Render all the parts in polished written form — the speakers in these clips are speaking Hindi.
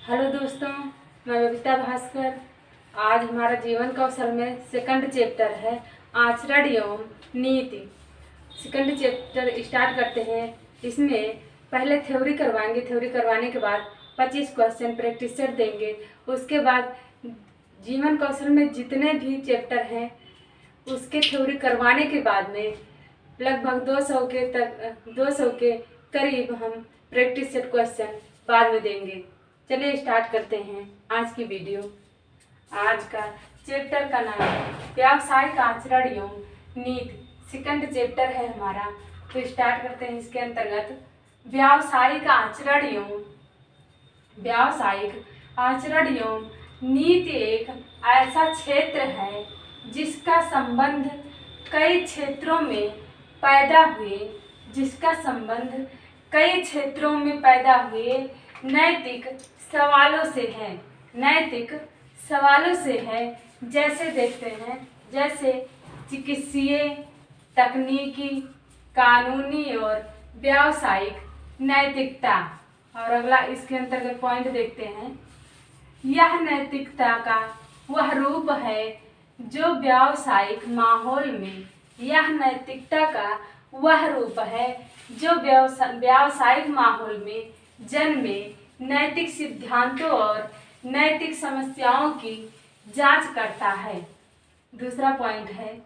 हेलो दोस्तों, मैं बबीता भास्कर। आज हमारा जीवन कौशल में सेकंड चैप्टर है आचरण एवं नीति। सेकंड चैप्टर स्टार्ट करते हैं। इसमें पहले थ्योरी करवाएंगे। थ्योरी करवाने के बाद 25 क्वेश्चन प्रैक्टिस सेट देंगे। उसके बाद जीवन कौशल में जितने भी चैप्टर हैं उसके थ्योरी करवाने के बाद में लगभग 200 के करीब हम प्रैक्टिस सेट क्वेश्चन बाद में देंगे। चलिए स्टार्ट करते हैं आज की वीडियो। आज का चैप्टर का नाम है व्यावसायिक आचरण एवं नीति। सेकंड चैप्टर है हमारा, तो स्टार्ट करते हैं। इसके अंतर्गत व्यावसायिक आचरण एवं नीति एक ऐसा क्षेत्र है जिसका संबंध कई क्षेत्रों में पैदा हुए नैतिक सवालों से है। जैसे देखते हैं, जैसे चिकित्सीय, तकनीकी, कानूनी और व्यावसायिक नैतिकता। और अगला इसके अंतर्गत पॉइंट देखते हैं। यह नैतिकता का वह रूप है जो व्यावसायिक माहौल में जन्मे नैतिक सिद्धांतों और नैतिक समस्याओं की जांच करता है। दूसरा पॉइंट है,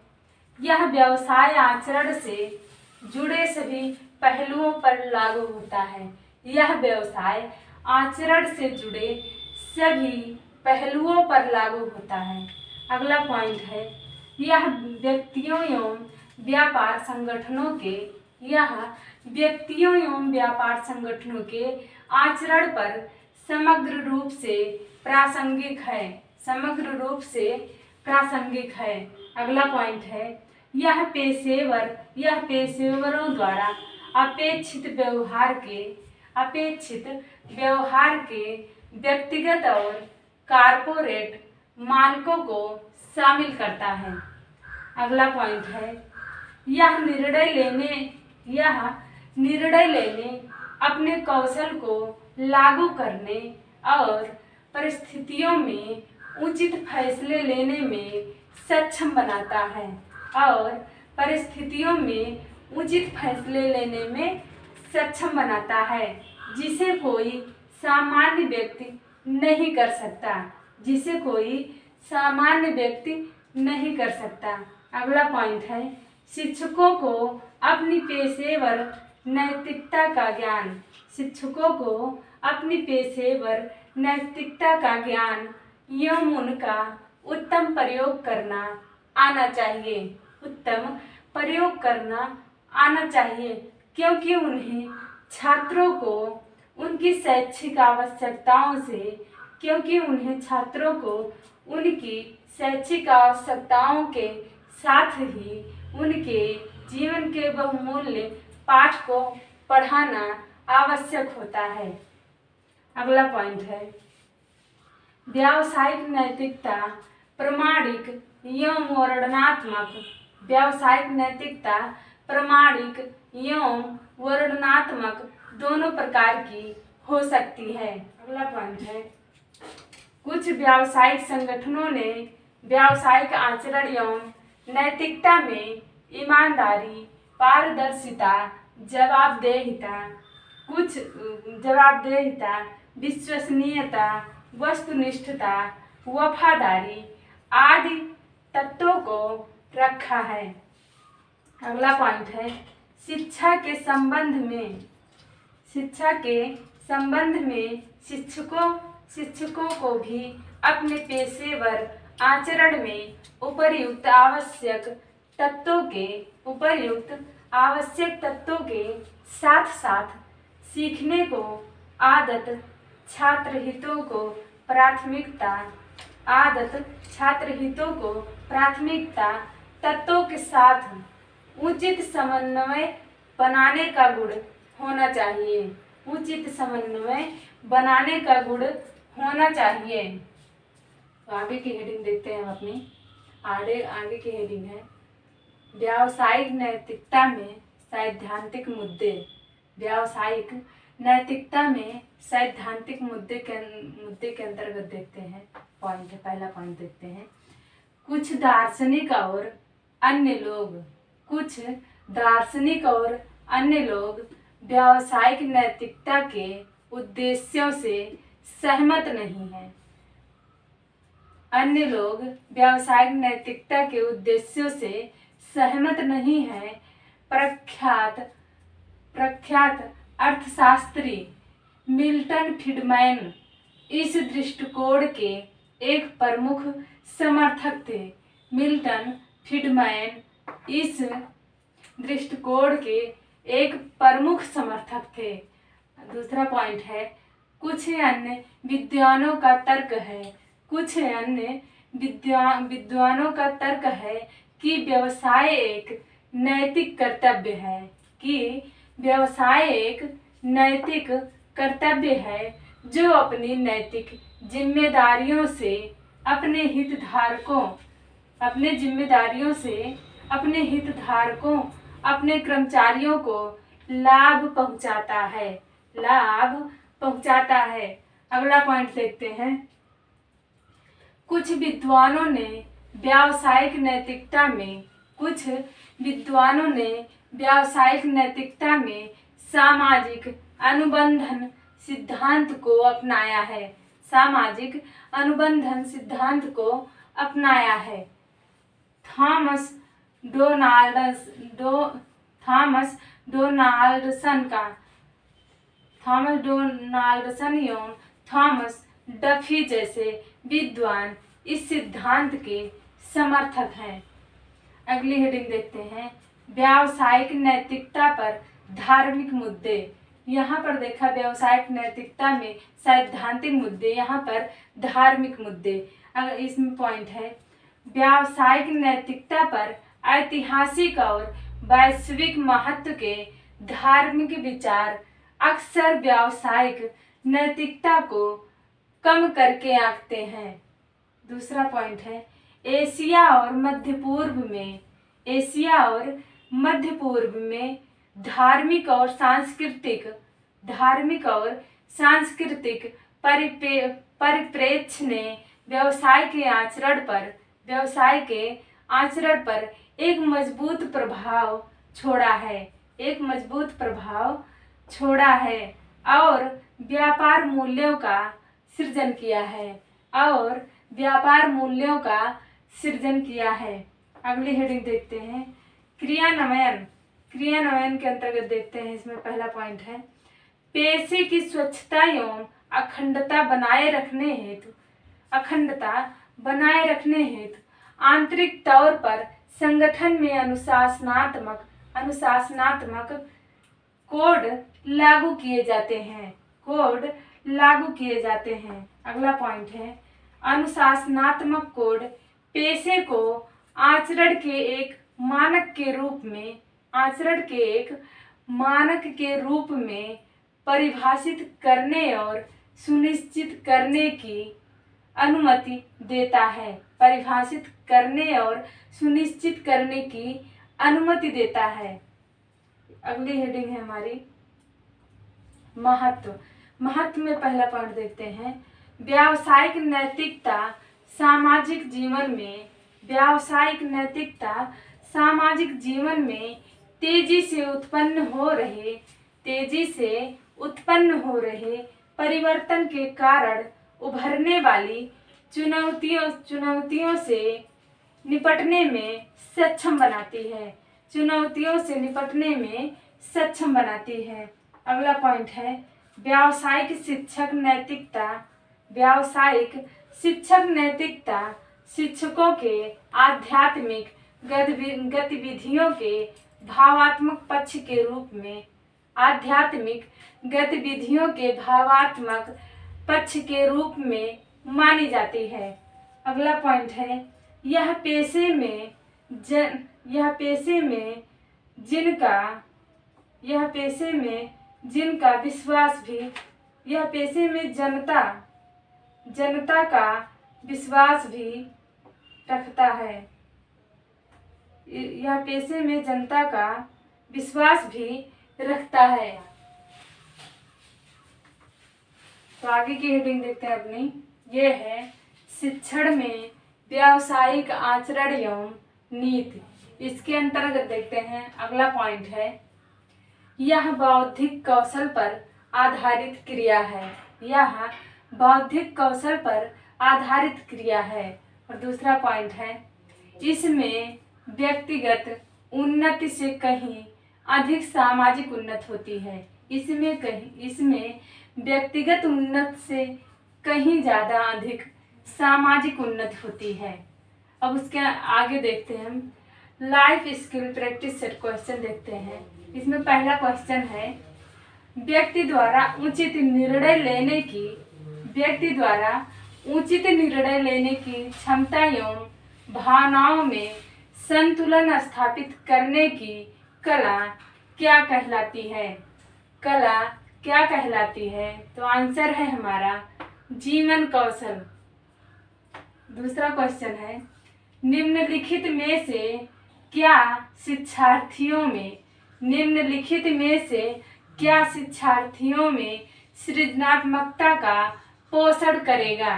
यह व्यवसाय आचरण से जुड़े सभी पहलुओं पर लागू होता है। अगला पॉइंट है, यह व्यक्तियों एवं व्यापार संगठनों के आचरण पर समग्र रूप से प्रासंगिक है। अगला पॉइंट है, यह पेशेवरों द्वारा अपेक्षित व्यवहार के व्यक्तिगत और कॉर्पोरेट मानकों को शामिल करता है। अगला पॉइंट है, यह निर्णय लेने, अपने कौशल को लागू करने और परिस्थितियों में उचित फैसले लेने में सक्षम बनाता है, जिसे कोई सामान्य व्यक्ति नहीं कर सकता। अगला पॉइंट है, शिक्षकों को अपनी पेशेवर नैतिकता एवं उनका उत्तम प्रयोग करना आना चाहिए, क्योंकि उन्हें छात्रों को उनकी शैक्षिक आवश्यकताओं के साथ ही उनके जीवन के बहुमूल्य पाठ को पढ़ाना आवश्यक होता है। अगला पॉइंट है, व्यावसायिक नैतिकता प्रामाणिक एवं वर्णनात्मक दोनों प्रकार की हो सकती है। अगला पॉइंट है, कुछ व्यावसायिक संगठनों ने व्यावसायिक आचरण एवं नैतिकता में ईमानदारी, पारदर्शिता, जवाबदेहिता, विश्वसनीयता, वस्तुनिष्ठता, वफादारी आदि तत्वों को रखा है। अगला पॉइंट है, शिक्षा के संबंध में शिक्षकों को भी अपने पेशेवर आचरण में उपर्युक्त आवश्यक तत्वों के साथ साथ सीखने को छात्र हितों को प्राथमिकता तत्वों के साथ उचित समन्वय बनाने का गुण होना चाहिए। तो आगे की हेडिंग देखते हैं हम अपनी। आगे की हेडिंग है व्यावसायिक नैतिकता में सैद्धांतिक मुद्दे। व्यावसायिक नैतिकता में सैद्धांतिक मुद्दे के अंतर्गत देखते हैं। पहला पॉइंट देखते हैं। कुछ दार्शनिक और अन्य लोग व्यावसायिक नैतिकता के उद्देश्यों से सहमत नहीं हैं। अन्य लोग व्यावसायिक नैतिकता के उद्देश्यों से सहमत नहीं हैं। प्रख्यात अर्थशास्त्री मिल्टन फ्रीडमैन इस दृष्टिकोण के एक प्रमुख समर्थक थे। मिल्टन फ्रीडमैन इस दृष्टिकोण के एक प्रमुख समर्थक थे। दूसरा पॉइंट है, कुछ अन्य विद्वानों का तर्क है कि व्यवसाय एक नैतिक कर्तव्य है जो अपनी नैतिक जिम्मेदारियों से अपने हितधारकों, अपने कर्मचारियों को लाभ पहुंचाता है। अगला पॉइंट देखते हैं। कुछ विद्वानों ने व्यावसायिक नैतिकता में सामाजिक अनुबंधन सिद्धांत को अपनाया है। थॉमस डोनाल्डसन एवं थॉमस डफी जैसे विद्वान इस सिद्धांत के समर्थक हैं। अगली हेडिंग देखते हैं। व्यावसायिक नैतिकता पर धार्मिक मुद्दे। यहाँ पर देखा व्यावसायिक नैतिकता में सैद्धांतिक मुद्दे, यहाँ पर धार्मिक मुद्दे। अगर इसमें पॉइंट है, व्यावसायिक नैतिकता पर ऐतिहासिक और वैश्विक महत्व के धार्मिक विचार अक्सर व्यावसायिक नैतिकता को कम करके आंकते हैं। दूसरा पॉइंट है, एशिया और मध्य पूर्व में धार्मिक और सांस्कृतिक परिप्रेक्ष्य ने व्यवसाय के आचरण पर एक मजबूत प्रभाव छोड़ा है और व्यापार मूल्यों का सृजन किया है। अगली हेडिंग देखते हैं। क्रियान्वयन के अंतर्गत देखते हैं। इसमें पहला पॉइंट है, पेशे की स्वच्छता एवं अखंडता बनाए रखने हेतु आंतरिक तौर पर संगठन में अनुशासनात्मक कोड लागू किए जाते हैं। अगला पॉइंट है, अनुशासनात्मक कोड पेशे को आचरण के एक मानक के रूप में परिभाषित करने और सुनिश्चित करने की अनुमति देता है। अगली हेडिंग है हमारी महत्व में पहला पॉइंट देखते हैं। व्यावसायिक नैतिकता सामाजिक जीवन में तेजी से उत्पन्न हो रहे परिवर्तन के कारण उभरने वाली चुनौतियों से निपटने में सक्षम बनाती है। अगला पॉइंट है, व्यावसायिक शिक्षक नैतिकता शिक्षकों के आध्यात्मिक गतिविधियों के भावात्मक पक्ष के रूप में मानी जाती है। अगला पॉइंट है, यह पेशे में जनता का विश्वास भी रखता है। तो आगे की हेडिंग देखते हैं अपनी। ये है शिक्षण में व्यावसायिक आचरण एवं नीति। इसके अंतर्गत देखते हैं अगला पॉइंट है, यह बौद्धिक कौशल पर आधारित क्रिया है। यह बौद्धिक कौशल पर आधारित क्रिया है। और दूसरा पॉइंट है, इसमें व्यक्तिगत उन्नति से कहीं अधिक सामाजिक उन्नति होती है। इसमें व्यक्तिगत उन्नति से कहीं ज़्यादा अधिक सामाजिक उन्नति होती है। अब उसके आगे देखते हैं हम life skill practice set question देखते हैं। इसमें पहला क्वेश्चन है, व्यक्ति द्वारा उचित निर्णय लेने की क्षमता एवं भावनाओं में संतुलन स्थापित करने की कला क्या कहलाती है? कला क्या कहलाती है? तो आंसर है हमारा जीवन कौशल। दूसरा क्वेश्चन है, निम्नलिखित में से क्या शिक्षार्थियों में सृजनात्मकता का पोषण करेगा?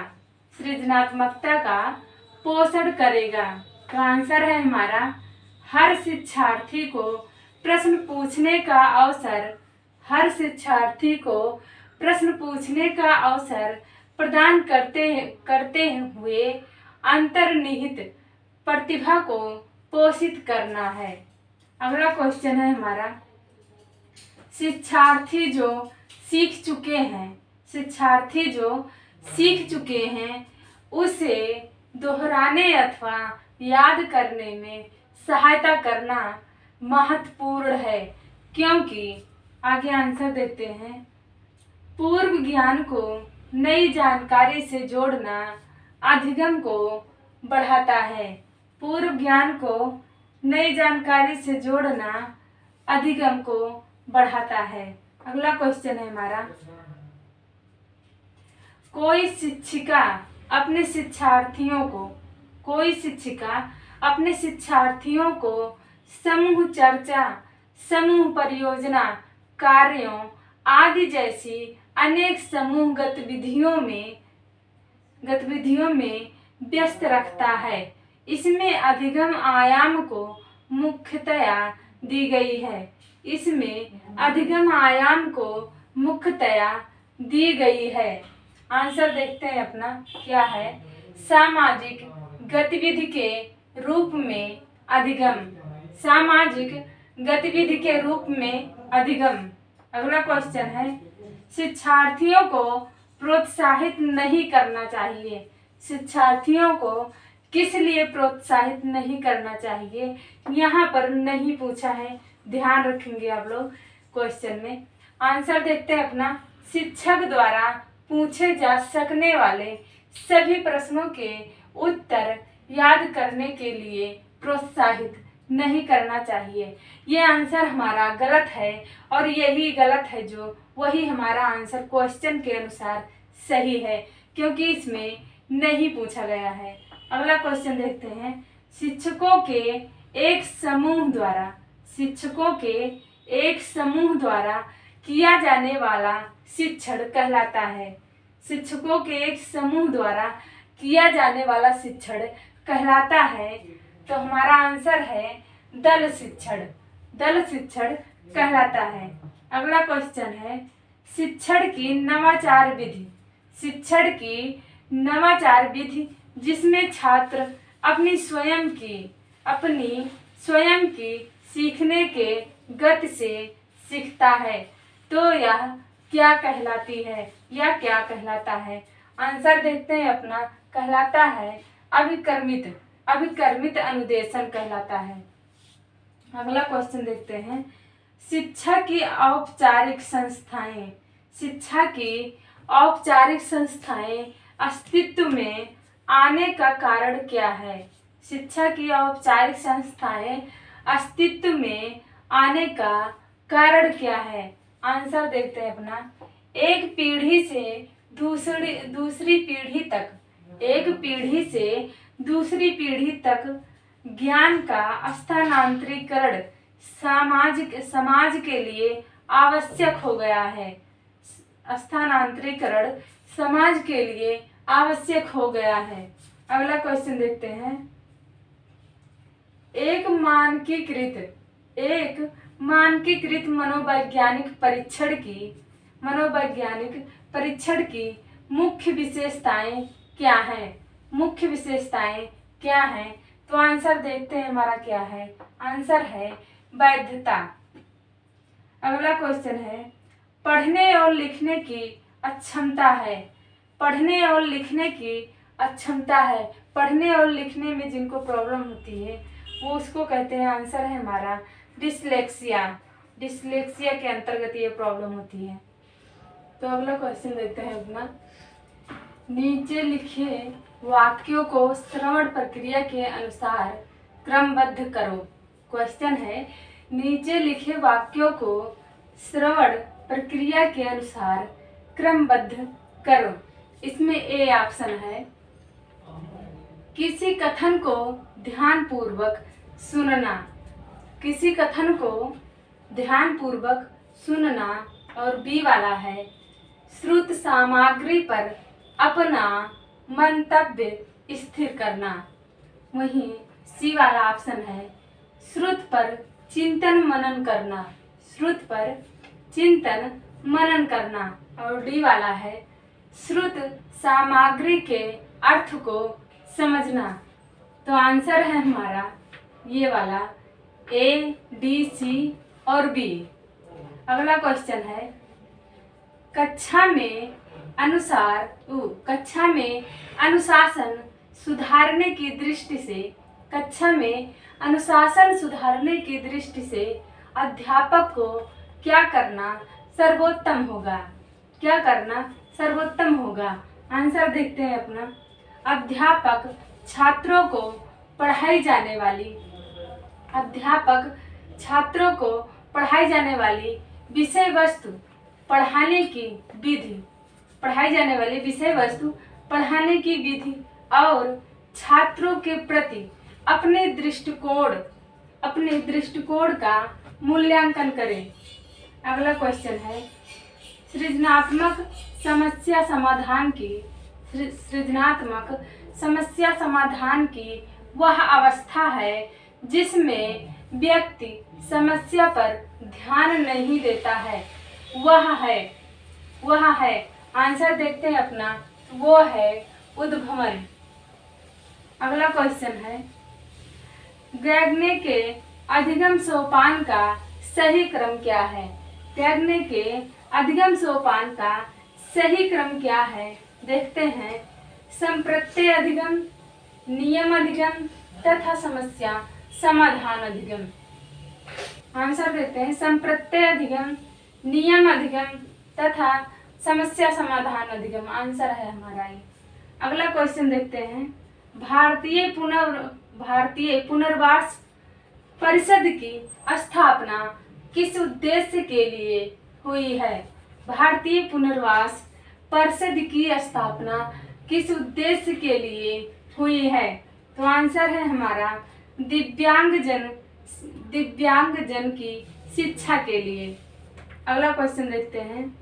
तो आंसर है हमारा हर शिक्षार्थी को प्रश्न पूछने का अवसर प्रदान करते हुए अंतर्निहित प्रतिभा को पोषित करना है। अगला क्वेश्चन है हमारा, शिक्षार्थी जो सीख चुके हैं उसे दोहराने अथवा याद करने में सहायता करना महत्वपूर्ण है, क्योंकि आगे आंसर देते हैं, पूर्व ज्ञान को नई जानकारी से जोड़ना अधिगम को बढ़ाता है। पूर्व ज्ञान को नई जानकारी से जोड़ना अधिगम को बढ़ाता है। अगला क्वेश्चन है हमारा, कोई शिक्षिका अपने शिक्षार्थियों को समूह चर्चा, समूह परियोजना कार्यों आदि जैसी अनेक समूह गतिविधियों में व्यस्त रखता है। इसमें अधिगम आयाम को मुख्यतया दी गई है। आंसर देखते हैं अपना क्या है, सामाजिक गतिविधि के रूप में अधिगम। अगला क्वेश्चन है, शिक्षार्थियों को प्रोत्साहित नहीं करना चाहिए। शिक्षार्थियों को किस लिए प्रोत्साहित नहीं करना चाहिए, यहाँ पर नहीं पूछा है, ध्यान रखेंगे आप लोग क्वेश्चन में। आंसर देखते हैं अपना, शिक्षक द्वारा पूछे जा सकने वाले सभी प्रश्नों के उत्तर याद करने के लिए प्रोत्साहित नहीं करना चाहिए। ये आंसर हमारा गलत है और यही गलत है जो वही हमारा आंसर क्वेश्चन के अनुसार सही है, क्योंकि इसमें नहीं पूछा गया है। अगला क्वेश्चन देखते हैं, शिक्षकों के एक समूह द्वारा किया जाने वाला शिक्षण कहलाता है। शिक्षकों के एक समूह द्वारा किया जाने वाला शिक्षण कहलाता है। तो हमारा आंसर है दल शिक्षण कहलाता है। अगला क्वेश्चन है, शिक्षण की नवाचार विधि जिसमें छात्र अपनी स्वयं की सीखने के गति से सीखता है, तो यह क्या कहलाता है? आंसर देखते हैं अपना, कहलाता है अभिकर्मित अनुदेशन कहलाता है। अगला क्वेश्चन देखते हैं, शिक्षा की औपचारिक संस्थाएं अस्तित्व में आने का कारण क्या है? शिक्षा की औपचारिक संस्थाएं अस्तित्व में आने का कारण क्या है? आंसर देखते हैं अपना, एक पीढ़ी से दूसरी पीढ़ी तक ज्ञान का स्थानांतरीकरण समाज के लिए आवश्यक हो गया है। स्थानांतरीकरण समाज के लिए आवश्यक हो गया है। अगला क्वेश्चन देखते हैं। एक मानकीकृत मनोवैज्ञानिक परीक्षण की मुख्य विशेषताएं क्या हैं? मुख्य विशेषताएं क्या हैं? तो आंसर देखते हैं हमारा क्या है। आंसर है वैधता। अगला क्वेश्चन है, पढ़ने और लिखने की अक्षमता है। पढ़ने और लिखने की अक्षमता है। पढ़ने और लिखने में जिनको प्रॉब्लम होती है वो उसको कहते हैं, आंसर है हमारा डिसलेक्सिया। डिसलेक्सिया के अंतर्गत ये प्रॉब्लम होती है। तो अगला क्वेश्चन देखते हैं अपना। नीचे लिखे वाक्यों को श्रवण प्रक्रिया के अनुसार क्रमबद्ध करो। क्वेश्चन है, नीचे लिखे वाक्यों को श्रवण प्रक्रिया के अनुसार क्रमबद्ध करो। इसमें ए ऑप्शन है, किसी कथन को ध्यानपूर्वक सुनना। किसी कथन को ध्यानपूर्वक सुनना। और बी वाला है, श्रुत सामग्री पर अपना मंतव्य स्थिर करना। वहीं सी वाला ऑप्शन है, श्रुत पर चिंतन मनन करना। श्रुत पर चिंतन मनन करना। और डी वाला है, श्रुत सामग्री के अर्थ को समझना। तो आंसर है हमारा ये वाला ए, डी, सी और बी। अगला क्वेश्चन है, कक्षा में अनुशासन सुधारने की दृष्टि से अध्यापक को क्या करना सर्वोत्तम होगा? आंसर देखते हैं अपना। अध्यापक छात्रों को पढ़ाई जाने वाली विषय वस्तु पढ़ाने की विधि और छात्रों के प्रति अपने दृष्टिकोण का मूल्यांकन करें। अगला क्वेश्चन है, सृजनात्मक समस्या समाधान की वह अवस्था है जिसमें व्यक्ति समस्या पर ध्यान नहीं देता है। वह है आंसर देखते हैं अपना, वो है उद्भवन। अगला क्वेश्चन है, ग्रैगने के अधिगम सोपान का सही क्रम क्या है? ग्रैगने के अधिगम सोपान का सही क्रम क्या है? देखते हैं, संप्रत्यय अधिगम, नियम अधिगम तथा समस्या समाधान अधिगम। आंसर देते हैं, संप्रत्यय अधिगम, नियम अधिगम तथा समस्या समाधान अधिगम। आंसर है हमारा ये। अगला क्वेश्चन देखते हैं, भारतीय पुनर्वास परिषद की स्थापना किस उद्देश्य के लिए हुई है? भारतीय पुनर्वास परिषद की स्थापना किस उद्देश्य के लिए हुई है? तो आंसर है हमारा दिव्यांगजन की शिक्षा के लिए। अगला क्वेश्चन देखते हैं,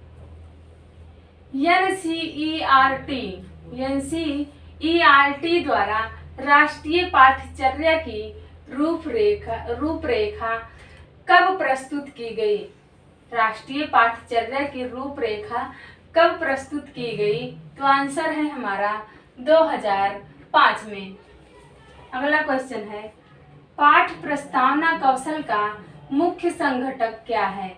एनसीईआरटी द्वारा राष्ट्रीय पाठ्यचर्या की रूपरेखा कब प्रस्तुत की गई? राष्ट्रीय पाठ्यचर्या की रूपरेखा कब प्रस्तुत की गई? तो आंसर है हमारा 2005 में। अगला क्वेश्चन है, पाठ प्रस्तावना कौशल का मुख्य संघटक क्या है?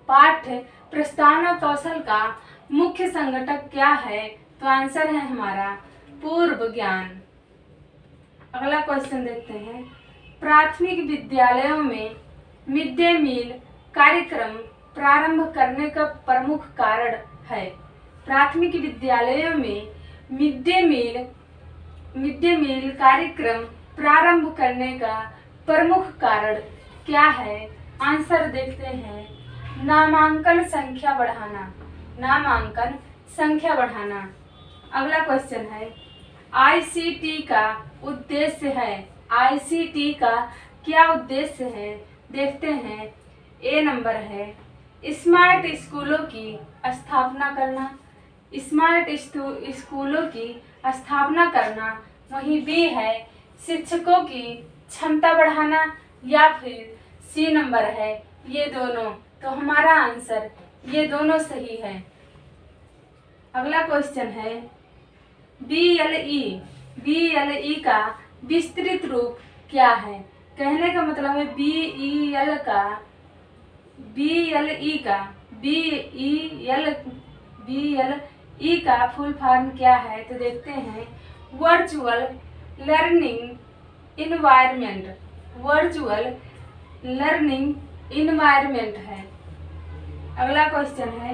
पाठ प्रस्तावना कौशल का मुख्य संघटक क्या है? तो आंसर है हमारा पूर्व ज्ञान। अगला क्वेश्चन देखते हैं, प्राथमिक विद्यालयों में मिड डे मील कार्यक्रम प्रारंभ करने का प्रमुख कारण है? प्राथमिक विद्यालयों में मिड डे मील कार्यक्रम प्रारंभ करने का प्रमुख कारण क्या है? आंसर देखते हैं, नामांकन संख्या बढ़ाना। अगला क्वेश्चन है, आईसीटी का क्या उद्देश्य है? देखते हैं, ए नंबर है स्मार्ट स्कूलों की स्थापना करना, स्मार्ट स्कूलों की स्थापना करना। वहीं बी है शिक्षकों की क्षमता बढ़ाना, या फिर सी नंबर है ये दोनों। तो हमारा आंसर ये दोनों सही है। अगला क्वेश्चन है BLE का विस्तृत रूप क्या है। कहने का मतलब है BEL का BLE का BLE का फुल फॉर्म क्या है। तो देखते हैं, virtual learning environment. Virtual learning environment है। अगला क्वेश्चन है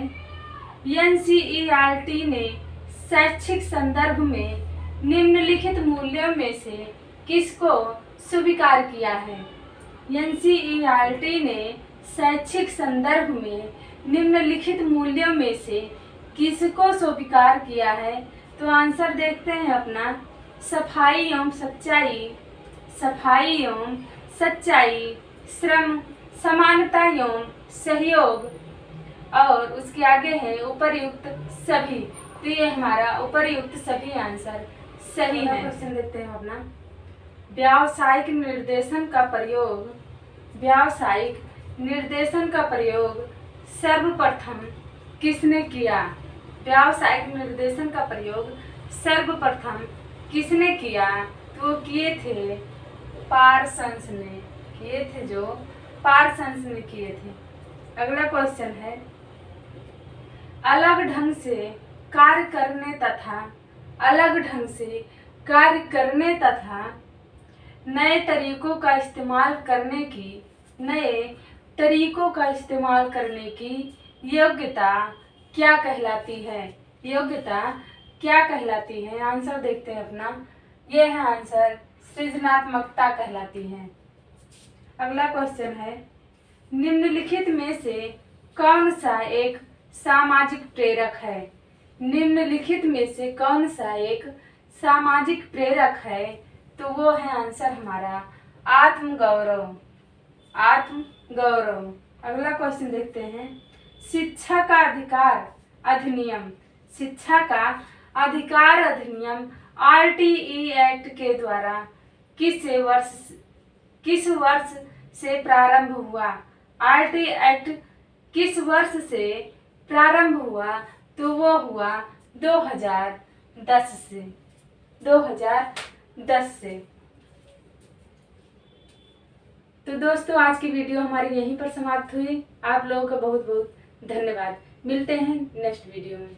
NCERT ने शैक्षिक संदर्भ में निम्नलिखित मूल्यों में से किसको स्वीकार किया है। NCERT ने शैक्षिक संदर्भ में निम्नलिखित मूल्यों में से किसको स्वीकार किया है। तो आंसर देखते हैं अपना, सफाई एवं सच्चाई, श्रम, समानता एवं सहयोग, और उसके आगे है उपर्युक्त सभी। तो ये हमारा उपर्युक्त सभी आंसर सही है। क्वेश्चन देखते हैं अपना, व्यावसायिक निर्देशन का प्रयोग सर्वप्रथम किसने किया। व्यावसायिक निर्देशन का प्रयोग सर्वप्रथम किसने किया। तो किए थे पार्सन्स ने, पार्सन्स ने किए थे। अगला क्वेश्चन है, अलग ढंग से कार्य करने तथा नए तरीकों का इस्तेमाल करने की योग्यता क्या कहलाती है। आंसर देखते हैं अपना, यह है आंसर सृजनात्मकता कहलाती है। अगला क्वेश्चन है, निम्नलिखित में से कौन सा एक सामाजिक प्रेरक है। निम्नलिखित में से कौन सा एक सामाजिक प्रेरक है। तो वो है आंसर हमारा आत्मगौरव। अगला क्वेश्चन देखते हैं, शिक्षा का अधिकार अधिनियम RTE एक्ट के द्वारा किस वर्ष से प्रारंभ हुआ। RTE एक्ट किस वर्ष से प्रारंभ हुआ। तो वो हुआ 2010 से। तो दोस्तों, आज की वीडियो हमारी यहीं पर समाप्त हुई। आप लोगों का बहुत बहुत धन्यवाद। मिलते हैं नेक्स्ट वीडियो में।